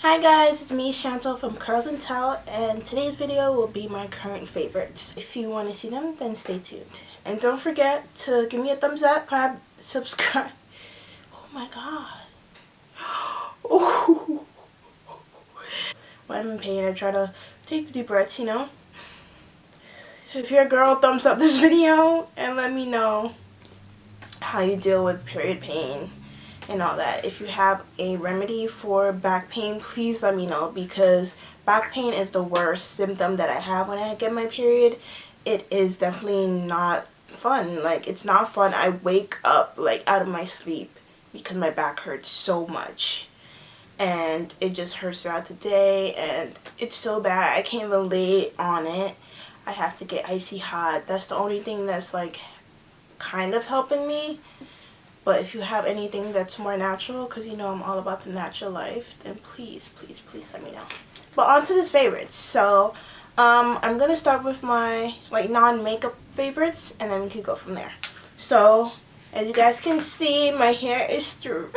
Hi guys, it's me Chantal from Curls and Tell, and today's video will be my current favorites. If you want to see them, then stay tuned. And don't forget to give me a thumbs up, subscribe. Oh my god. Ooh. When I'm in pain, I try to take deep breaths, you know. If you're a girl, thumbs up this video and let me know how you deal with period pain and all that. If you have a remedy for back pain, please let me know, because back pain is the worst symptom that I have when I get my period. It is definitely not fun. Like, it's not fun. I wake up like out of my sleep because my back hurts so much, and it just hurts throughout the day, and it's so bad I can't even lay on it. I have to get icy hot. That's the only thing that's like kind of helping me. But if you have anything that's more natural, because you know I'm all about the natural life, then please let me know. But on to this favorites. So I'm gonna start with my like non-makeup favorites, and then we can go from there. So as you guys can see, my hair is straight.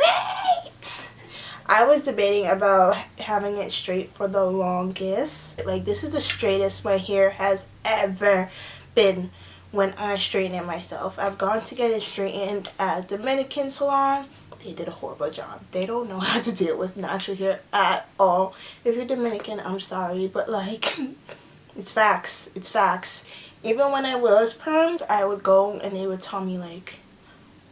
I was debating about having it straight for the longest. Like, this is the straightest my hair has ever been when I straighten it myself. I've gone to get it straightened at a Dominican salon. They did a horrible job. They don't know how to deal with natural hair at all. If you're Dominican, I'm sorry, but like, it's facts. It's facts. Even when I was permed, I would go and they would tell me like,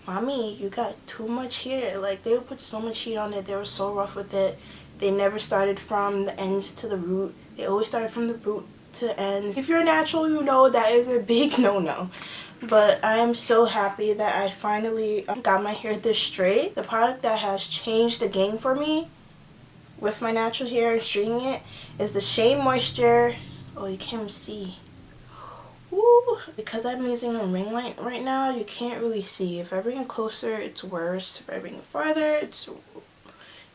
"Mommy, you got too much hair." Like, they would put so much heat on it. They were so rough with it. They never started from the ends to the root. They always started from the root to the ends. If you're natural, you know that is a big no-no. But I am so happy that I finally got my hair this straight. The product that has changed the game for me with my natural hair and straightening it is the Shea Moisture. Oh, you can't even see. Ooh, because I'm using a ring light right now, you can't really see. If I bring it closer, it's worse. If I bring it farther, it's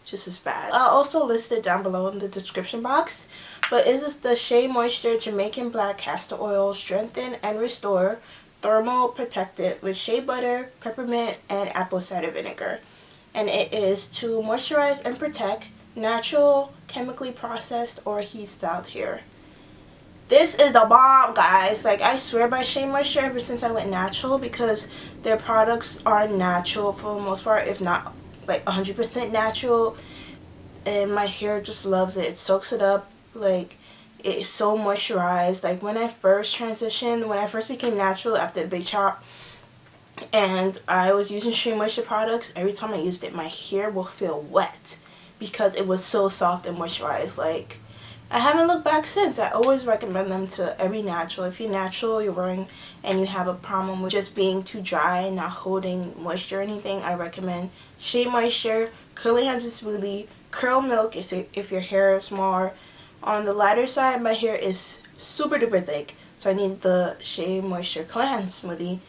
just as bad. I'll also list it down below in the description box. But is this the Shea Moisture Jamaican Black Castor Oil Strengthen and Restore Thermal Protectant with shea butter, peppermint, and apple cider vinegar. And it is to moisturize and protect natural, chemically processed, or heat-styled hair. This is the bomb, guys. Like, I swear by Shea Moisture ever since I went natural, because their products are natural for the most part, if not like 100% natural, and my hair just loves it. It soaks it up. Like, it's so moisturized. Like, when I first transitioned, when I first became natural after the big chop, and I was using Shea Moisture products, every time I used it, my hair will feel wet because it was so soft and moisturized. Like, I haven't looked back since. I always recommend them to every natural. If you're natural, you're wearing, and you have a problem with just being too dry and not holding moisture or anything, I recommend Shea Moisture, Curly Hands and Smoothie, Curl Milk if your hair is more on the lighter side. My hair is super duper thick, so I need the Shea Moisture Curly Hands Smoothie.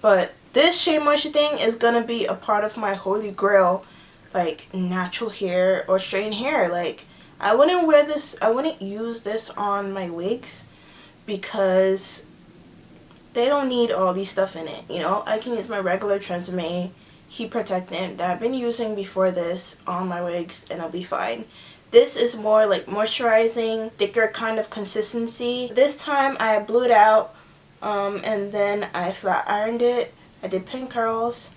But this Shea Moisture thing is gonna be a part of my holy grail, like, natural hair or straightened hair. Like, I wouldn't wear this, I wouldn't use this on my wigs because they don't need all these stuff in it, you know. I can use my regular Tresemme heat protectant that I've been using before this on my wigs and I'll be fine. This is more like moisturizing, thicker kind of consistency. This time I blew it out and then I flat ironed it. I did pin curls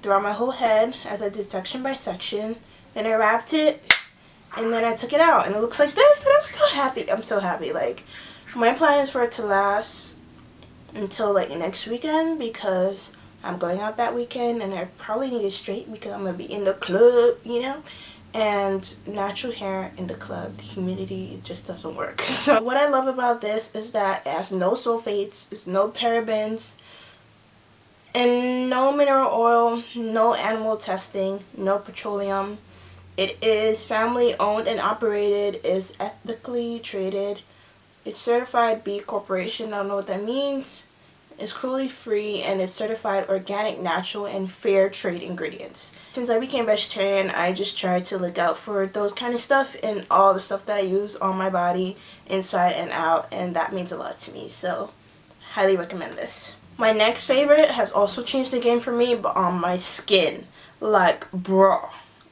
throughout my whole head as I did section by section. Then I wrapped it, and then I took it out, and it looks like this, and I'm so happy. I'm so happy. Like, my plan is for it to last until like next weekend, because I'm going out that weekend, and I probably need it straight because I'm gonna be in the club, you know. And natural hair in the club, the humidity just doesn't work. So what I love about this is that it has no sulfates, it's no parabens, and no mineral oil, no animal testing, no petroleum. It is family owned and operated, is ethically traded, it's certified B Corporation, I don't know what that means, it's cruelty free, and it's certified organic, natural, and fair trade ingredients. Since I became vegetarian, I just tried to look out for those kind of stuff in all the stuff that I use on my body, inside and out, and that means a lot to me, so highly recommend this. My next favorite has also changed the game for me, but on my skin. Like, bruh.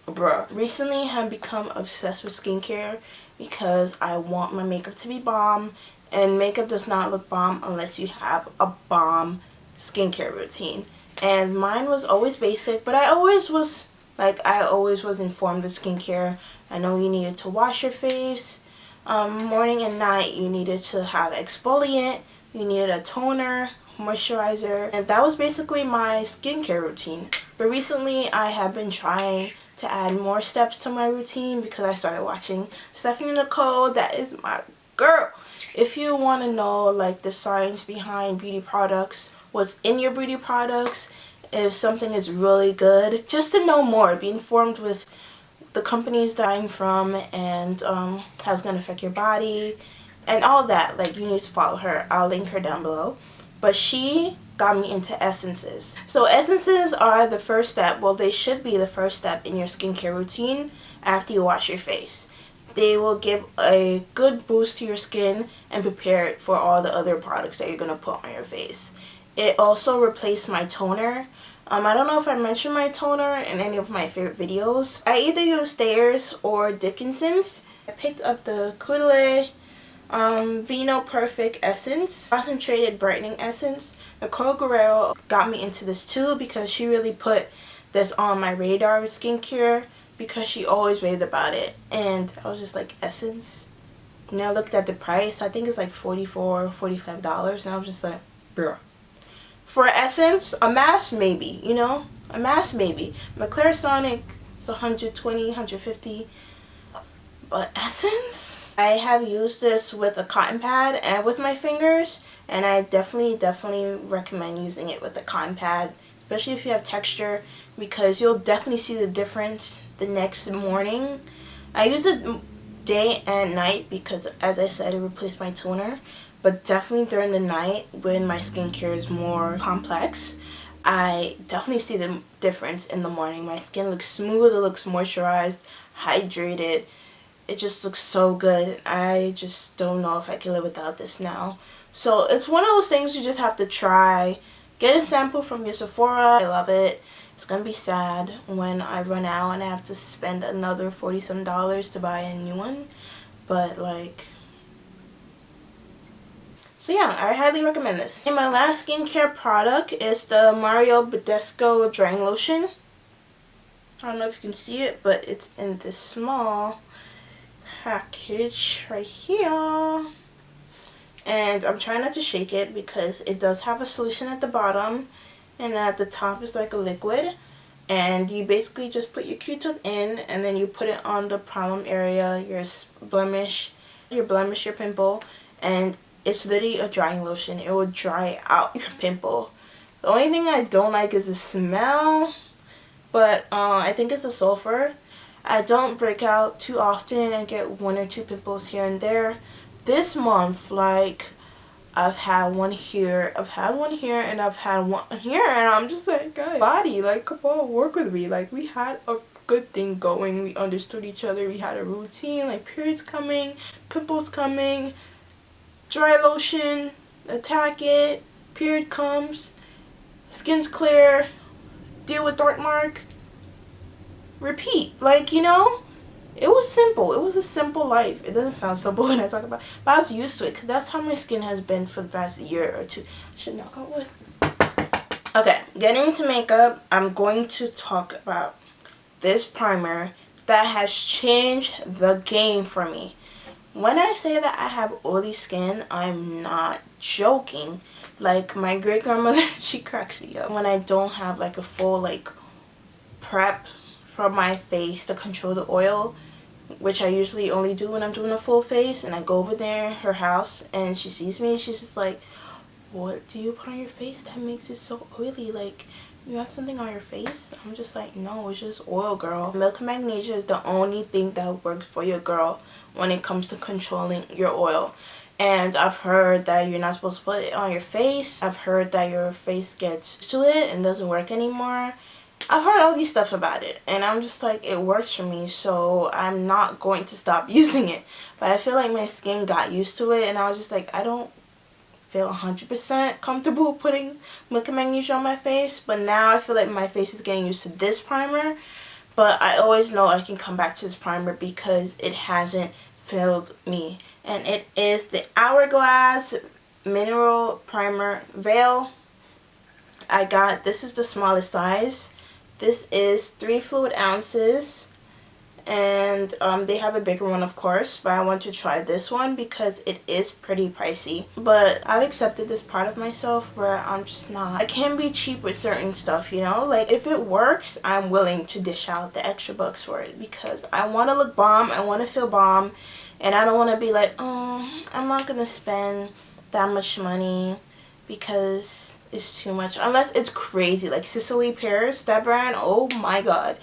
bruh. Recently have become obsessed with skincare because I want my makeup to be bomb, and makeup does not look bomb unless you have a bomb skincare routine. And mine was always basic, but I always was informed with skincare. I know you needed to wash your face morning and night. You needed to have exfoliant, you needed a toner, moisturizer, and that was basically my skincare routine. But recently I have been trying to add more steps to my routine because I started watching Stephanie Nicole. That is my girl. If you want to know like the science behind beauty products, what's in your beauty products, if something is really good, just to know more, be informed with the companies dying from and how it's going to affect your body and all that, like you need to follow her. I'll link her down below. But she got me into essences. So essences are the first step, well they should be the first step in your skincare routine after you wash your face. They will give a good boost to your skin and prepare it for all the other products that you're going to put on your face. It also replaced my toner. I don't know if I mentioned my toner in any of my favorite videos. I either use Thayer's or Dickinson's. I picked up the Caudalie Vino Perfect Essence, Concentrated Brightening Essence. Nicole Guerrero got me into this too because she really put this on my radar with skincare because she always raved about it. And I was just like, Essence? And I looked at the price. I think it's like $44, $45. And I was just like, bruh. For Essence, a mask maybe, you know? A mask maybe. My Clarisonic is 120, 150. But Essence? I have used this with a cotton pad and with my fingers. And I definitely recommend using it with a cotton pad. Especially if you have texture. Because you'll definitely see the difference the next morning. I use it day and night because, as I said, it replaced my toner. But definitely during the night when my skincare is more complex, I definitely see the difference in the morning. My skin looks smooth, it looks moisturized, hydrated. It just looks so good. I just don't know if I can live without this now. So it's one of those things you just have to try. Get a sample from your Sephora. I love it. It's going to be sad when I run out and I have to spend another $40-some to buy a new one. But like... So yeah, I highly recommend this. And my last skincare product is the Mario Badescu Drying Lotion. I don't know if you can see it, but it's in this small package right here. And I'm trying not to shake it because it does have a solution at the bottom. And at the top is like a liquid. And you basically just put your Q-tip in and then you put it on the problem area, your blemish, your pimple. And it's literally a drying lotion. It will dry out your pimple. The only thing I don't like is the smell, but I think it's the sulfur. I don't break out too often. I get 1 or 2 pimples here and there. This month, like, I've had one here, and I've had one here, and I'm just like, guys, body, like, come on, work with me. Like, we had a good thing going. We understood each other. We had a routine, like, periods coming, pimples coming, dry lotion, attack it, period comes, skin's clear, deal with dark mark, repeat. Like, you know, it was simple. It was a simple life. It doesn't sound simple when I talk about it, but I was used to it because that's how my skin has been for the past year or two. I should knock on wood. Okay, getting into makeup, I'm going to talk about this primer that has changed the game for me. When I say that I have oily skin, I'm not joking. Like, my great-grandmother, she cracks me up when I don't have, like, a full, like, prep for my face to control the oil, which I usually only do when I'm doing a full face. And I go over there, her house, and she sees me, and she's just like, what do you put on your face that makes it so oily? Like, you have something on your face? I'm just like, no, it's just oil, girl. Milk and magnesia is the only thing that works for your girl when it comes to controlling your oil. And I've heard that you're not supposed to put it on your face. I've heard that your face gets used to it and doesn't work anymore. I've heard all these stuff about it, and I'm just like, it works for me, so I'm not going to stop using it. But I feel like my skin got used to it, and I was just like, I don't feel 100% comfortable putting milk and magnesia on my face. But now I feel like my face is getting used to this primer. But I always know I can come back to this primer because it hasn't failed me. And it is the Hourglass Mineral Primer Veil. This is the smallest size. This is 3 fluid ounces. And they have a bigger one, of course, but I want to try this one because it is pretty pricey. But I've accepted this part of myself where I'm just not, I can be cheap with certain stuff, you know, like if it works, I'm willing to dish out the extra bucks for it because I want to look bomb, I want to feel bomb, and I don't want to be like, oh, I'm not gonna spend that much money because it's too much, unless it's crazy. Like Cicely Pears, that brand, oh my god,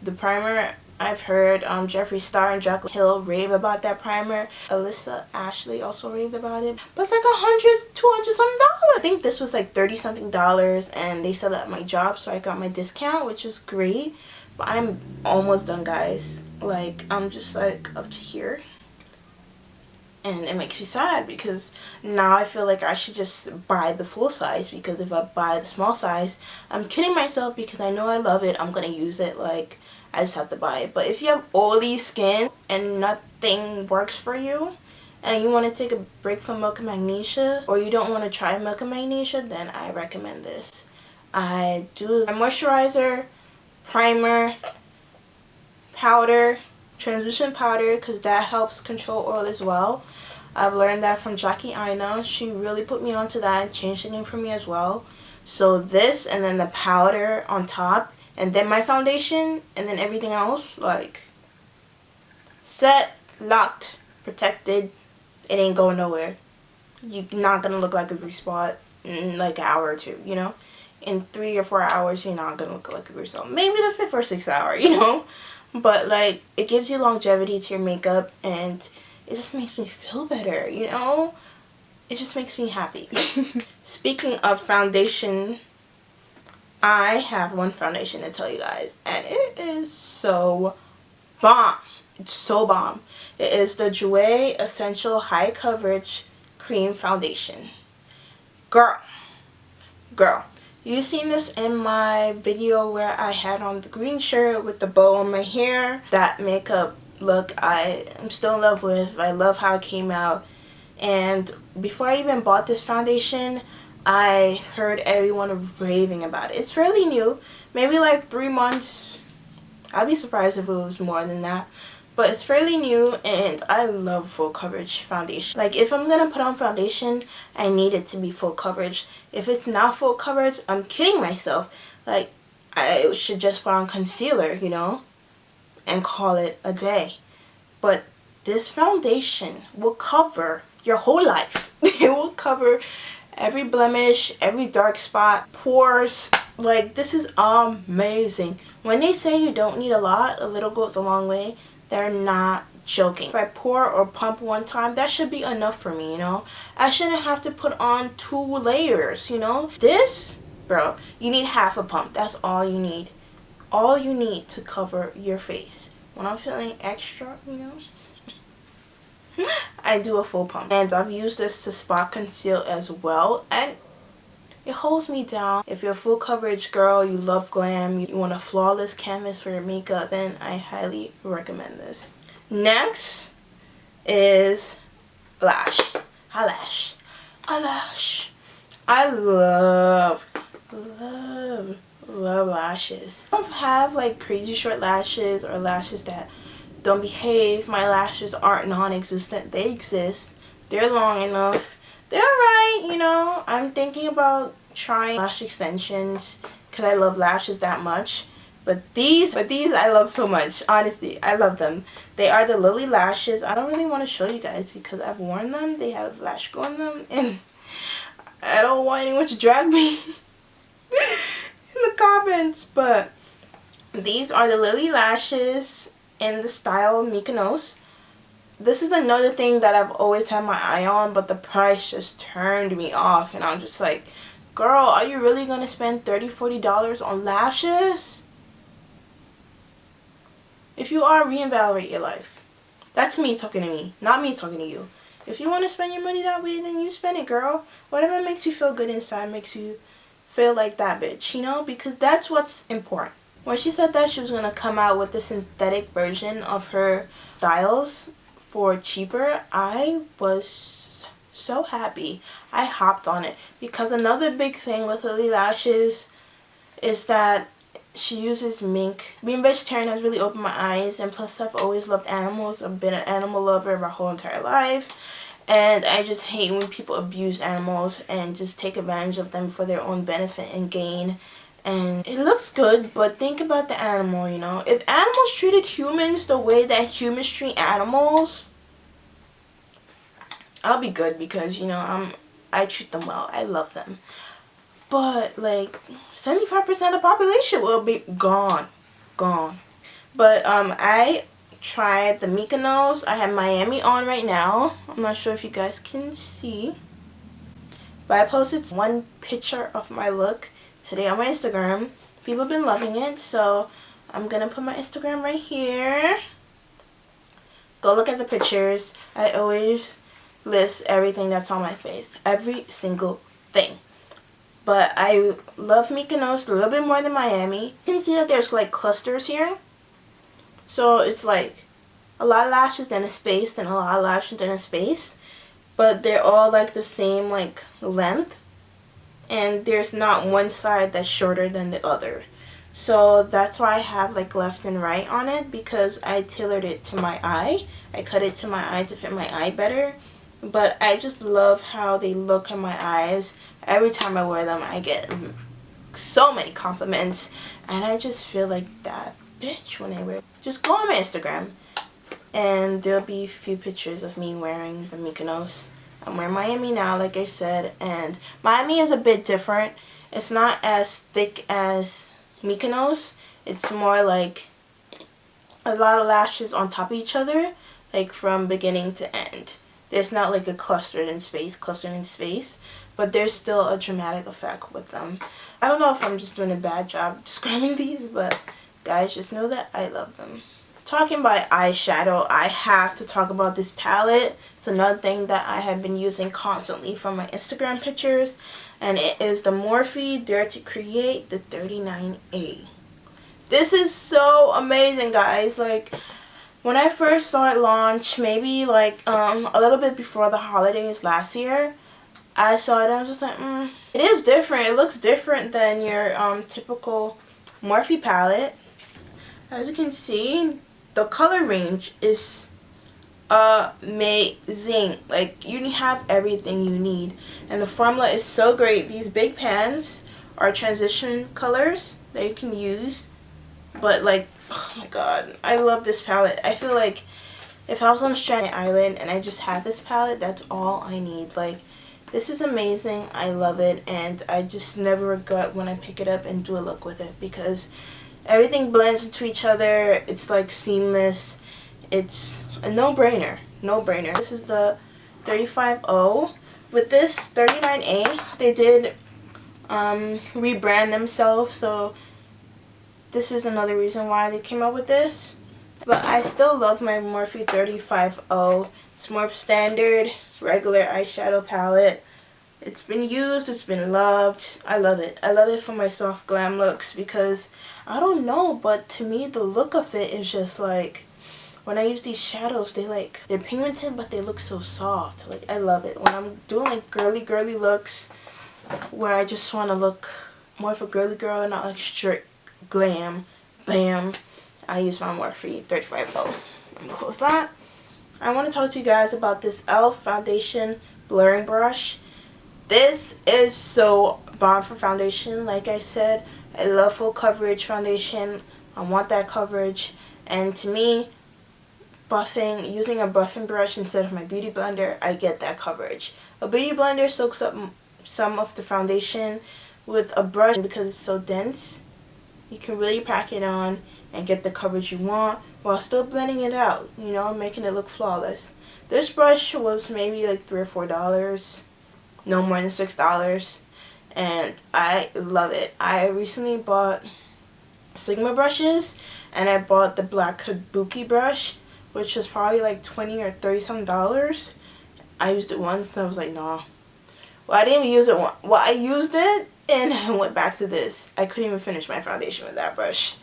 the primer, I've heard Jeffree Star and Jaclyn Hill rave about that primer. Alyssa Ashley also raved about it. But it's like $100, $200 something dollars. I think this was like $30 something dollars, and they sell it at my job, so I got my discount, which is great. But I'm almost done, guys. Like, I'm just like up to here. And it makes me sad because now I feel like I should just buy the full size, because if I buy the small size, I'm kidding myself because I know I love it. I'm going to use it. Like, I just have to buy it. But if you have oily skin and nothing works for you and you want to take a break from milk and magnesia, or you don't want to try milk and magnesia, then I recommend this. I do my moisturizer, primer, powder, translucent powder, because that helps control oil as well. I've learned that from Jackie Aina. She really put me onto that and changed the game for me as well. So this, and then the powder on top, and then my foundation, and then everything else, like, set, locked, protected. It ain't going nowhere. You're not gonna look like a grease spot in like an hour or two, you know. In 3 or 4 hours, you're not gonna look like a grease spot. Maybe the 5th or 6th hour, you know. But like, it gives you longevity to your makeup, and it just makes me feel better, you know? It just makes me happy. Speaking of foundation, I have one foundation to tell you guys, and it is so bomb. It's so bomb. It is the Jouer Essential High Coverage Cream Foundation. Girl, you seen this in my video where I had on the green shirt with the bow on my hair. That makeup look I'm still in love with. I love how it came out. And before I even bought this foundation, I heard everyone raving about it. It's fairly new, maybe like 3 months. I'd be surprised if it was more than that. But it's fairly new, and I love full coverage foundation. Like, if I'm gonna put on foundation, I need it to be full coverage. If it's not full coverage, I'm kidding myself. Like, I should just put on concealer, you know, and call it a day. But this foundation will cover your whole life. It will cover every blemish, every dark spot, pores. Like, this is amazing. When they say you don't need a lot, a little goes a long way, they're not joking. If I pour or pump one time, that should be enough for me, you know? I shouldn't have to put on 2 layers, you know? This, bro, you need half a pump. That's all you need. All you need to cover your face. When I'm feeling extra, you know, I do a full pump. And I've used this to spot conceal as well, and it holds me down. If you're a full coverage girl, you love glam, you want a flawless canvas for your makeup, then I highly recommend this. Next is lash. Eyelash. I love lashes. I don't have like crazy short lashes or lashes that don't behave. My lashes aren't non-existent. They exist. They're long enough. They're alright, you know. I'm thinking about trying lash extensions because I love lashes that much. But these I love so much. Honestly, I love them. They are the Lily lashes. I don't really want to show you guys because I've worn them. They have lash glue on them, and I don't want anyone to drag me in the comments. But these are the Lily lashes in the style Mykonos. This is another thing that I've always had my eye on, but the price just turned me off, and I'm just like, girl, are you really gonna spend $30, $40 on lashes? If you are, reevaluate your life. That's me talking to me, not me talking to you. If you want to spend your money that way, then you spend it, girl. Whatever makes you feel good inside makes you feel like that bitch, you know? Because that's what's important. When she said that she was going to come out with the synthetic version of her styles for cheaper, I was so happy. I hopped on it because another big thing with Lily Lashes is that she uses mink. Being vegetarian has really opened my eyes, and plus I've always loved animals. I've been an animal lover my whole entire life, and I just hate when people abuse animals and just take advantage of them for their own benefit and gain. And it looks good, but think about the animal, you know. If animals treated humans the way that humans treat animals, I'll be good because, you know, I treat them well. I love them. But, like, 75% of the population will be gone. Gone. But, I tried the Mykonos. I have Miami on right now. I'm not sure if you guys can see. But I posted one picture of my look today on my Instagram. People have been loving it, so I'm gonna put my Instagram right here. Go look at the pictures. I always list everything that's on my face. Every single thing. But I love Mykonos a little bit more than Miami. You can see that there's like clusters here. So it's like a lot of lashes, then a space, then a lot of lashes, then a space. But they're all like the same like length. And there's not one side that's shorter than the other. So that's why I have like left and right on it, because I tailored it to my eye. I cut it to my eye to fit my eye better. But I just love how they look in my eyes. Every time I wear them, I get so many compliments. And I just feel like that bitch when I wear it. Just go on my Instagram, and there'll be a few pictures of me wearing the Mykonos. I'm wearing Miami now, like I said, and Miami is a bit different. It's not as thick as Mykonos. It's more like a lot of lashes on top of each other, like from beginning to end. There's not like a clustered in space, but there's still a dramatic effect with them. I don't know if I'm just doing a bad job describing these, but guys, just know that I love them. Talking about eyeshadow, I have to talk about this palette. It's another thing that I have been using constantly for my Instagram pictures, and it is the Morphe Dare to Create the 39A. This is so amazing, guys. Like, when I first saw it launch, maybe like a little bit before the holidays last year, I saw it and I was just like, it is different. It looks different than your typical Morphe palette. As you can see, the color range is amazing. Like, you have everything you need, and the formula is so great. These big pans are transition colors that you can use, but like, oh my god, I love this palette. I feel like if I was on a stranded island and I just had this palette, that's all I need. Like, this is amazing. I love it, and I just never regret when I pick it up and do a look with it, because everything blends into each other. It's like seamless. It's a no-brainer. No-brainer. This is the 35O. With this 39A, they did rebrand themselves, so this is another reason why they came up with this. But I still love my Morphe 35O. It's more standard, regular eyeshadow palette. It's been used, it's been loved. I love it. I love it for my soft glam looks, because I don't know, but to me the look of it is just like, when I use these shadows, they're pigmented, but they look so soft. Like, I love it. When I'm doing like girly looks, where I just want to look more of a girly girl and not like straight glam, bam, I use my Morphe 35O. I'm gonna close that. I want to talk to you guys about this e.l.f. foundation blurring brush. This is so bomb for foundation. Like I said, I love full coverage foundation. I want that coverage. And to me, using a buffing brush instead of my beauty blender, I get that coverage. A beauty blender soaks up some of the foundation. With a brush, because it's so dense, you can really pack it on and get the coverage you want while still blending it out, you know, making it look flawless. This brush was maybe like $3 or $4, no more than $6, and I love it. I recently bought Sigma brushes, and I bought the black kabuki brush, which was probably like $20 or $30 some. I used it once and I was like, nah. Well, I didn't even use it once. Well, I used it and I went back to this. I couldn't even finish my foundation with that brush.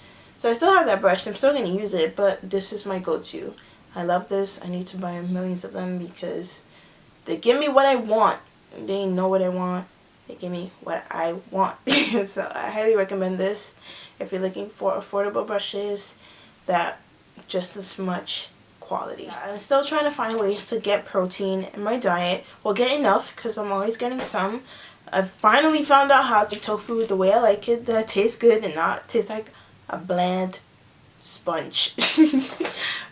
So I still have that brush. I'm still going to use it, but this is my go-to. I love this. I need to buy millions of them because they give me what I want. They know what I want. They give me what I want. So I highly recommend this if you're looking for affordable brushes that just as much quality. I'm still trying to find ways to get protein in my diet. Well, get enough because I'm always getting some. I finally found out how to make tofu the way I like it, that it tastes good and not taste like a bland sponge.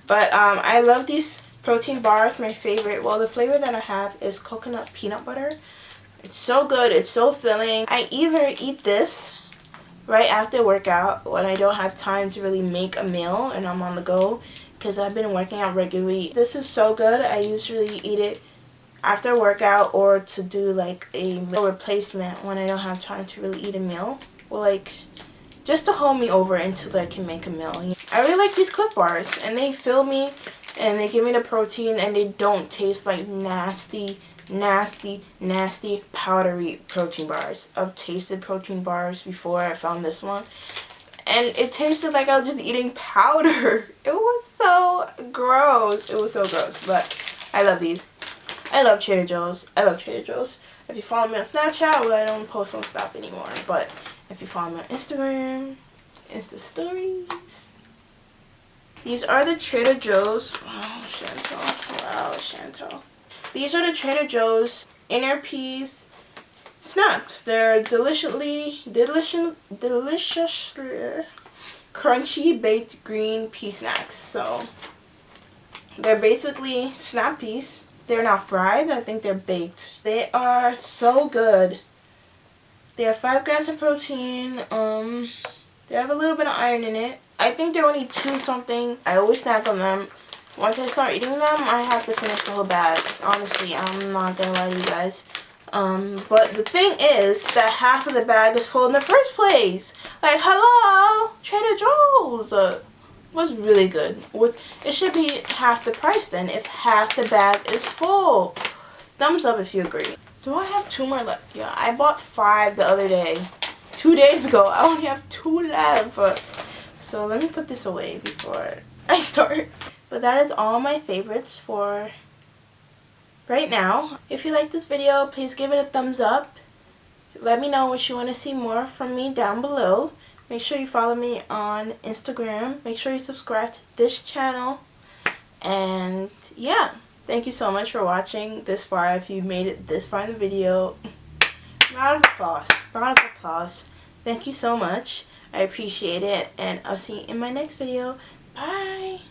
But I love these protein bars. My favorite, well, the flavor that I have is coconut peanut butter. It's so good. It's so filling. I either eat this right after workout when I don't have time to really make a meal and I'm on the go because I've been working out regularly. This is so good. I usually eat it after workout or to do like a meal replacement when I don't have time to really eat a meal. Well, like just to hold me over until I can make a meal. I really like these Clif bars and they fill me and they give me the protein and they don't taste like nasty powdery protein bars. I've tasted protein bars before. I found this one and it tasted like I was just eating powder. It was so gross. It was so gross, but I love these. I love Trader Joe's. I love Trader Joe's. If you follow me on Snapchat, well, I don't post on Stop anymore, but if you follow me on Instagram, Insta stories. These are the Trader Joe's. Wow, Chantal. Wow, Chantal. These are the Trader Joe's inner peas snacks. They're delicious, crunchy baked green pea snacks. So they're basically snap peas. They're not fried. I think they're baked. They are so good. They have 5 grams of protein. They have a little bit of iron in it. I think they're only 2 something. I always snack on them. Once I start eating them, I have to finish the whole bag. Honestly, I'm not gonna lie to you guys. But the thing is that half of the bag is full in the first place. Like, hello, Trader Joe's was really good. It should be half the price then if half the bag is full. Thumbs up if you agree. Do I have 2 more left? Yeah, I bought 5 the other day. 2 days ago. I only have 2 left. So let me put this away before I start. But that is all my favorites for right now. If you like this video, please give it a thumbs up. Let me know what you want to see more from me down below. Make sure you follow me on Instagram. Make sure you subscribe to this channel. And yeah, thank you so much for watching this far. If you made it this far in the video, round of applause. Round of applause. Thank you so much. I appreciate it. And I'll see you in my next video. Bye.